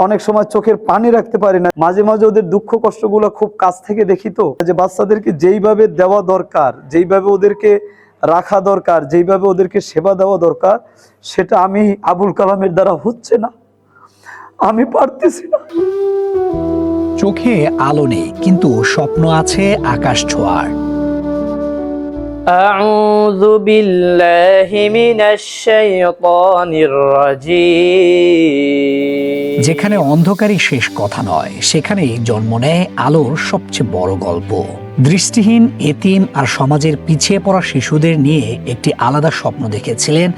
অনেক সময় চোখের পানি রাখতে পারি না, মাঝে মাঝে ওদের দুঃখ কষ্টগুলো খুব কাছ থেকে দেখি। তো যে বাচ্চাদেরকে যেইভাবে দেওয়া দরকার, যেইভাবে ওদেরকে রাখা দরকার, যেইভাবে ওদেরকে সেবা দেওয়া দরকার, সেটা আমি আবুল কালামের দ্বারা হচ্ছে না, আমি পারতেছি না। চোখে আলো নেই, কিন্তু স্বপ্ন আছে আকাশ ছোঁয়ার। আউযু বিল্লাহি মিনাশ শাইতানির রাজীম। যেখানে অন্ধকারই শেষ কথা নয়, সেখানেই জন্ম নেয় আলোর সবচেয়ে বড় গল্প। দৃষ্টিহীন, এতিম আর সমাজের পিছিয়ে পড়া শিশুদের নিয়ে একটি আলাদা স্বপ্ন দেখেছিলেন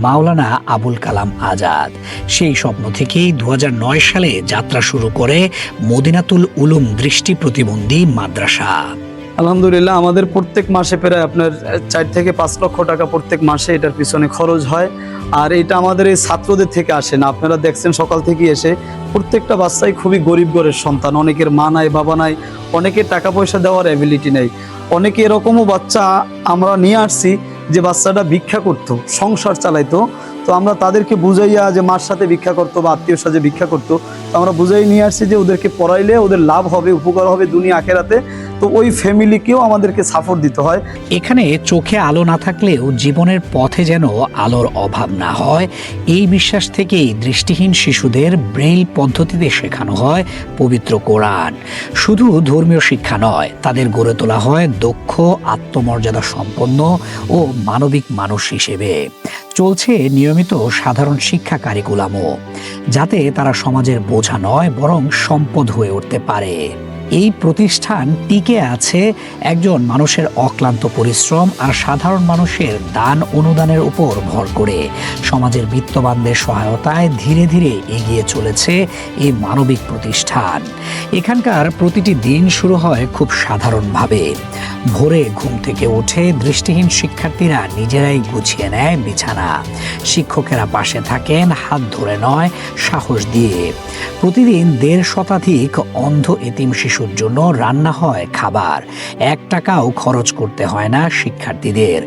মাওলানা আবুল কালাম আজাদ। সেই স্বপ্ন থেকেই 2009 সালে যাত্রা শুরু করে মদিনাতুল উলুম দৃষ্টি প্রতিবন্ধী মাদ্রাসা। আলহামদুলিল্লাহ, আমাদের প্রত্যেক মাসে প্রায় আপনার 4 থেকে 5 লক্ষ টাকা প্রত্যেক মাসে এটার পিছনে খরচ হয়। আর এটা আমাদের এই ছাত্রদের থেকে আসে না। আপনারা দেখছেন সকাল থেকে এসে প্রত্যেকটা বাচ্চাই খুবই গরিব ঘরের সন্তান। অনেকের মা নাই, বাবা নাই, অনেকের টাকা পয়সা দেওয়ার অ্যাবিলিটি নেই। অনেকে এরকমও বাচ্চা আমরা নিয়ে আসছি যে বাচ্চাটা ভিক্ষা করতো, সংসার চালাইতো। তো আমরা তাদেরকে বুঝাইয়া, যে মার সাথে ভিক্ষা করতো বা আত্মীয়র সাথে ভিক্ষা করতো, তো আমরা বুঝাই নিয়ে আসছি যে ওদেরকে পড়াইলে ওদের লাভ হবে, উপকার হবে দুনিয়া আখেরাতে। তো ওই ফ্যামিলিকেও আমাদেরকে সাপোর্ট দিতে হয়। এখানে চোখে আলো না থাকলেও জীবনের পথে যেন আলোর অভাব না হয়, এই বিশ্বাস থেকেই দৃষ্টিহীন শিশুদের ব্রেইল পদ্ধতিতে শেখানো হয় পবিত্র কোরআন। শুধু ধর্মীয় শিক্ষা নয়, তাদের গড়ে তোলা হয় দক্ষ, আত্মমর্যাদা সম্পন্ন ও মানবিক মানুষ হিসেবে। চলছে নিয়মিত সাধারণ শিক্ষা কারিকুলামও, যাতে তারা সমাজের বোঝা নয় বরং সম্পদ হয়ে উঠতে পারে। এই প্রতিষ্ঠান টিকে আছে একজন মানুষের অক্লান্ত পরিশ্রম আর সাধারণ মানুষের দান অনুদানের উপর ভর করে। সমাজের বিত্তবানদের সহায়তায় ধীরে ধীরে এগিয়ে চলেছে এই মানবিক প্রতিষ্ঠান। এখানকার প্রতিটি দিন শুরু হয় খুব সাধারণভাবে। ভোরে ঘুম থেকে উঠে দৃষ্টিহীন শিক্ষার্থীরা নিজেরাই গুছিয়ে নেয় বিছানা। শিক্ষকেরা পাশে থাকেন হাত ধরে নয়, সাহস দিয়ে। প্রতিদিন 1.5 শতাধিক অন্ধ এতিম শিশুর জন্য রান্না হয় খাবার। 1 টাকাও খরচ করতে হয় না শিক্ষার্থীদের।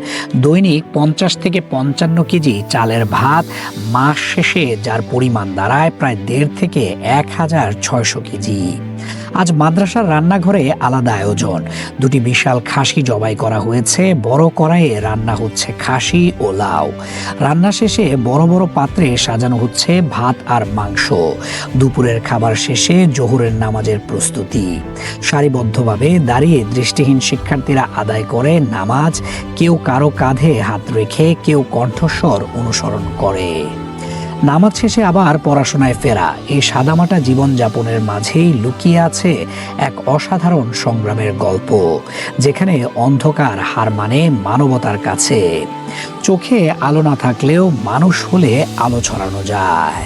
দৈনিক 50 থেকে 55 কেজি চালের ভাত, মাস শেষে যার পরিমাণ দাঁড়ায় প্রায় 1.5 থেকে 1600 কেজি। আজ মাদ্রাসার রান্নাঘরে আলাদা আয়োজন। 2টি বিশাল খাসি জবাই করা হয়েছে, বড় কড়াইয়ে রান্না হচ্ছে খাসি ও লাউ। রান্না শেষে বড় বড় পাত্রে সাজানো হচ্ছে ভাত আর মাংস। দুপুরের খাবার শেষে জোহরের নামাজের প্রস্তুতি। সারিবদ্ধভাবে দাঁড়িয়ে দৃষ্টিহীন শিক্ষার্থীরা আদায় করে নামাজ। কেউ কারো কাঁধে হাত রেখে, কেউ কণ্ঠস্বর অনুসরণ করে। নামাজ শেষে আবার পড়াশোনায় ফেরা। এই সাদামাটা জীবনযাপনের মাঝেই লুকিয়ে আছে এক অসাধারণ সংগ্রামের গল্প, যেখানে অন্ধকার হার মানে মানবতার কাছে। চোখে আলো না থাকলেও মানুষ হলে আলো ছড়ানো যায়।